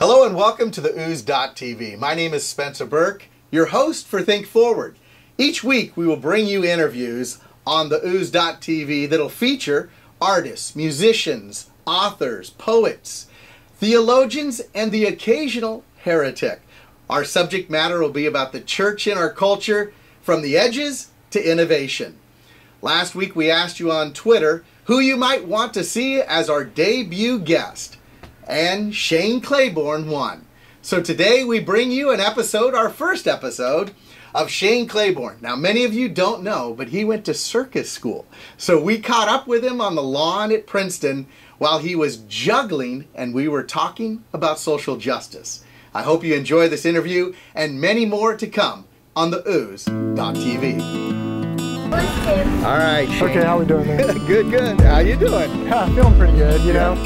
Hello and welcome to the Ooze.tv. My name is Spencer Burke, your host for ThinkFWD. Each week we will bring you interviews on the Ooze.tv that'll feature artists, musicians, authors, poets, theologians, and the occasional heretic. Our subject matter will be about the church in our culture, from the edges to innovation. Last week we asked you on Twitter who you might want to see as our debut guest, and Shane Claiborne won. So today we bring you an episode, our first episode, of Shane Claiborne. Now many of you don't know, but he went to circus school. So we caught up with him on the lawn at Princeton while he was juggling, and we were talking about social justice. I hope you enjoy this interview and many more to come on the Ooze.tv. All right, Shane. Okay, how we doing there? Good, good. How you doing? Yeah, feeling pretty good, you know.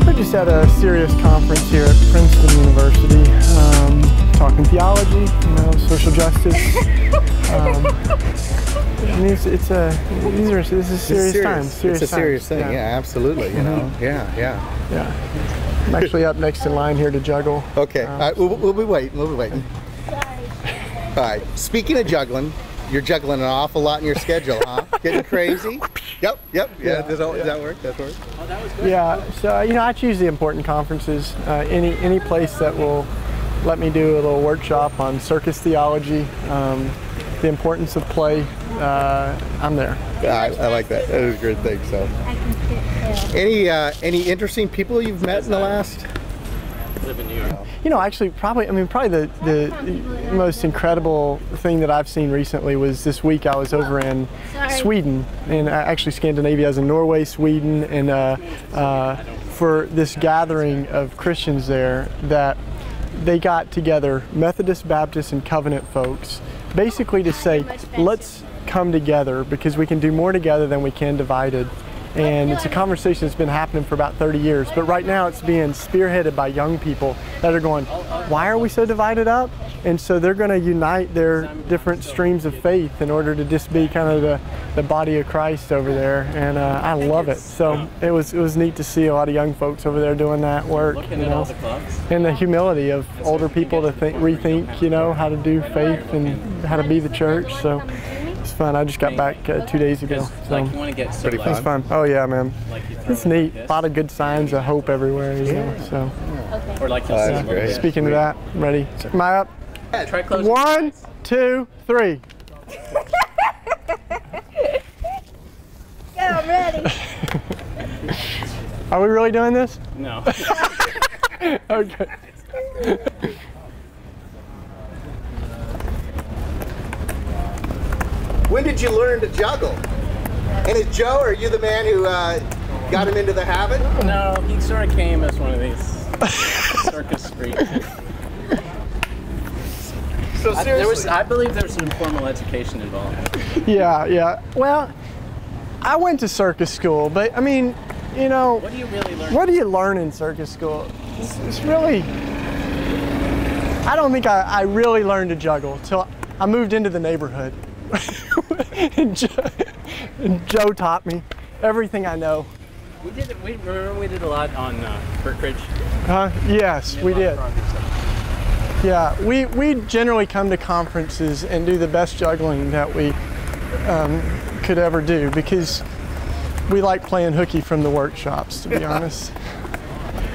We just had a serious conference here at Princeton University, talking theology, you know, social justice. This is serious times. It's a serious thing. Yeah, absolutely. You know. Yeah. I'm actually up next in line here to juggle. Okay. All right, we'll be waiting. We'll be waiting. All right. Speaking of juggling, you're juggling an awful lot in your schedule, huh? Getting crazy? Yep. Yeah. Does that work? That works. Oh, that was good. Yeah. So you know, I choose the important conferences. Any place that will let me do a little workshop on Circus Theology, the importance of play. I'm there. I like that. That is a good thing. So, any interesting people you've met in the last? Live in New York. You know, actually, probably the most incredible thing that I've seen recently was this week. I was over in Sweden, and actually Scandinavia, as in Norway, Sweden, and for this gathering of Christians there, that they got together, Methodist, Baptist, and Covenant folks, basically to say, let's come together because we can do more together than we can divided. And it's a conversation that's been happening for about 30 years, but right now it's being spearheaded by young people that are going, why are we so divided up? And so they're going to unite their different streams of faith in order to just be kind of the body of Christ over there, and I love it. So it was neat to see a lot of young folks over there doing that work, you know, and the humility of older people to rethink, you know, how to do faith and how to be the church. So it's fun. I just got back 2 days ago. So pretty fun. It's fun. Oh yeah, man. It's neat. A lot of good signs of hope everywhere, you know. So. Or like Speaking of that, I'm ready. Am I up? Try closing. 1, 2, 3. Yeah, I'm ready. Are we really doing this? No. Okay. When did you learn to juggle? And is Joe, are you the man who got him into the habit? No, he sort of came as one of these circus freaks. So seriously, I believe there was an informal education involved. Yeah. Well, I went to circus school, but I mean, you know, What do you really learn? what do you learn in circus school? It's really, I don't think I really learned to juggle till I moved into the neighborhood. and Joe taught me everything I know. We did a lot on Burke. Yes, we did. Yeah, we generally come to conferences and do the best juggling that we could ever do because we like playing hooky from the workshops, to be honest.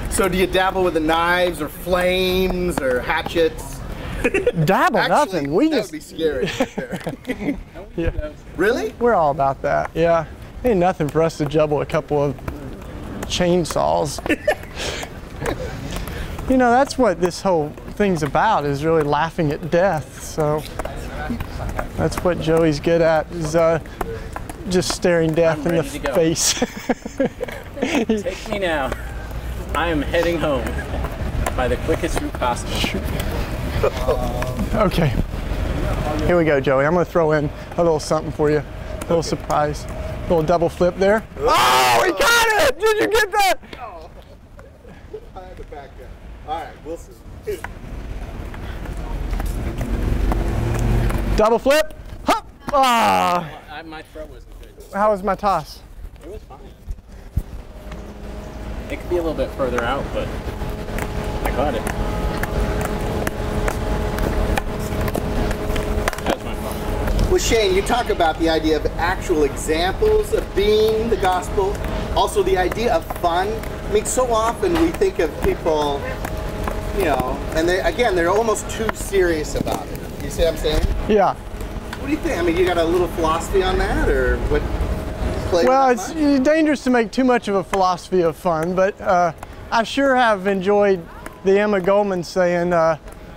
So do you dabble with the knives or flames or hatchets? Dabble, Actually, nothing. We that just would be scary right there. yeah, Really? we're all about that. Yeah, ain't nothing for us to juggle a couple of chainsaws. You know, that's what this whole thing's about, is really laughing at death. So that's what Joey's good at, is just staring death in the face. Take me now. I am heading home by the quickest route possible. Okay, here we go, Joey. I'm gonna throw in a little something for you, a little surprise, a little double flip there. Oh, we got it! Did you get that? Oh, I had to back up. All right, we'll see. Double flip. Hop. Ah. My throw wasn't good. How was my toss? It was fine. It could be a little bit further out, but I caught it. That's my phone. Well, Shane, you talk about the idea of actual examples of being the gospel, also the idea of fun. I mean, so often we think of people, you know, and they're almost too serious about it. You see what I'm saying? Yeah. What do you think? I mean, you got a little philosophy on that, or what? Well, it's dangerous to make too much of a philosophy of fun, but I sure have enjoyed the Emma Goldman saying,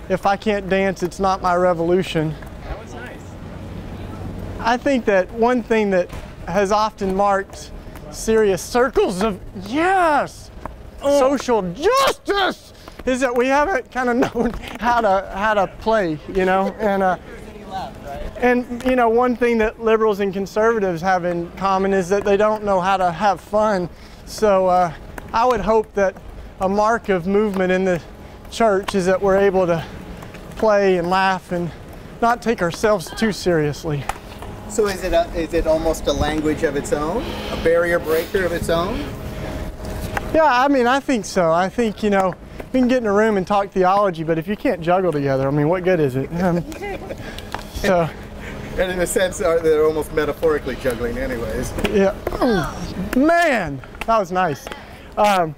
if I can't dance, it's not my revolution. That was nice. I think that one thing that has often marked serious circles of, social justice is that we haven't kind of known how to play, you know, and you know, one thing that liberals and conservatives have in common is that they don't know how to have fun. So I would hope that a mark of movement in the church is that we're able to play and laugh and not take ourselves too seriously. So is it almost a language of its own, a barrier breaker of its own? Yeah, I mean, I think so. I think, you know, we can get in a room and talk theology, but if you can't juggle together, I mean, what good is it? So. And in a sense, they're almost metaphorically juggling anyways. Yeah. Man, that was nice. Yeah,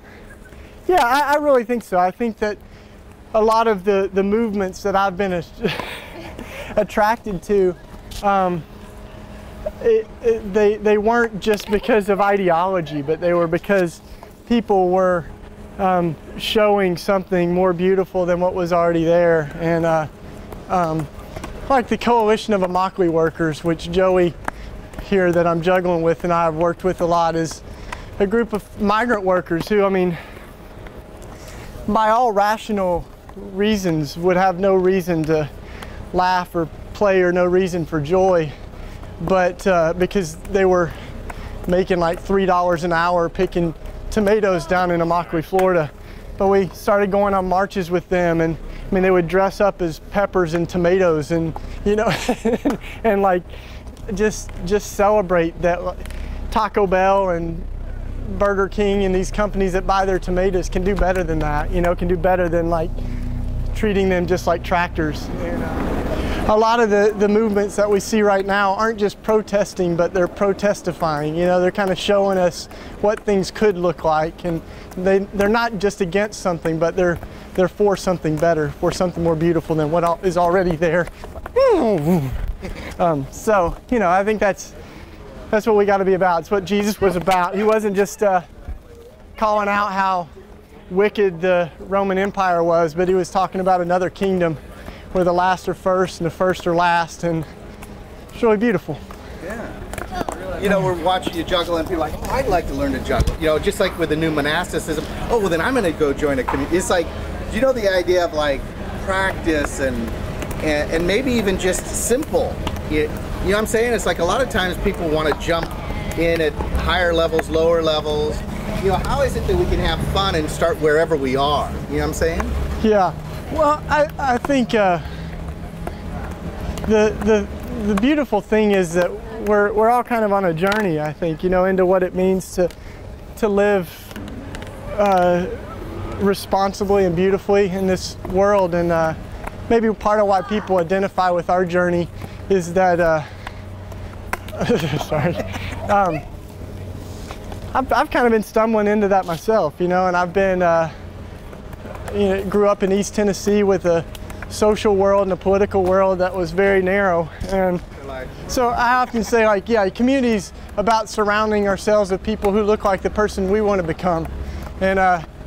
I really think so. I think that a lot of the movements that I've been attracted to, they weren't just because of ideology, but they were because people were showing something more beautiful than what was already there. And like the Coalition of Immokalee Workers, which Joey here that I'm juggling with and I have worked with a lot, is a group of migrant workers who, I mean, by all rational reasons would have no reason to laugh or play or no reason for joy, but because they were making like $3 an hour picking tomatoes down in Immokalee, Florida. But we started going on marches with them, and I mean, they would dress up as peppers and tomatoes, and you know, and like just celebrate that Taco Bell and Burger King and these companies that buy their tomatoes can do better than that. You know, can do better than like treating them just like tractors. And, a lot of the movements that we see right now aren't just protesting, but they're protestifying. You know, they're kind of showing us what things could look like, and they're not just against something, but they're for something better, for something more beautiful than what is already there. So, you know, I think that's what we got to be about. It's what Jesus was about. He wasn't just calling out how wicked the Roman Empire was, but he was talking about another kingdom where the last are first and the first are last, and it's really beautiful. Yeah. You know, we're watching you juggle and people are like, oh, I'd like to learn to juggle. You know, just like with the new monasticism, oh, well then I'm going to go join a community. It's like, you know, the idea of like practice and maybe even just simple. You know what I'm saying? It's like a lot of times people want to jump in at higher levels, lower levels. You know, how is it that we can have fun and start wherever we are? You know what I'm saying? Yeah. Well, I think the beautiful thing is that we're all kind of on a journey, I think, you know, into what it means to live responsibly and beautifully in this world. And maybe part of why people identify with our journey is that sorry, I've kind of been stumbling into that myself, you know, and I've been you know, grew up in East Tennessee with a social world and a political world that was very narrow. And so I often say, like, yeah, community's about surrounding ourselves with people who look like the person we want to become. And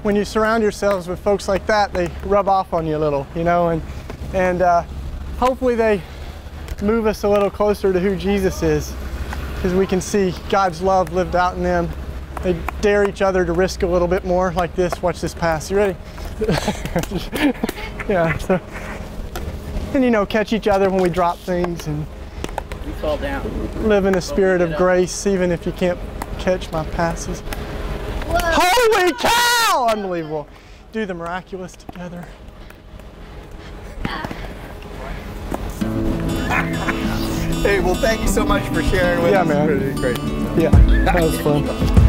when you surround yourselves with folks like that, they rub off on you a little, you know, and hopefully they move us a little closer to who Jesus is, because we can see God's love lived out in them. They dare each other to risk a little bit more, like this. Watch this pass. You ready? Yeah. So, and you know, catch each other when we drop things, and we fall down. Live in a spirit of grace, even if you can't catch my passes. Whoa. Holy cow! Unbelievable. Do the miraculous together. Hey, well, thank you so much for sharing with us. Yeah, man. It's really great. Yeah, that was fun.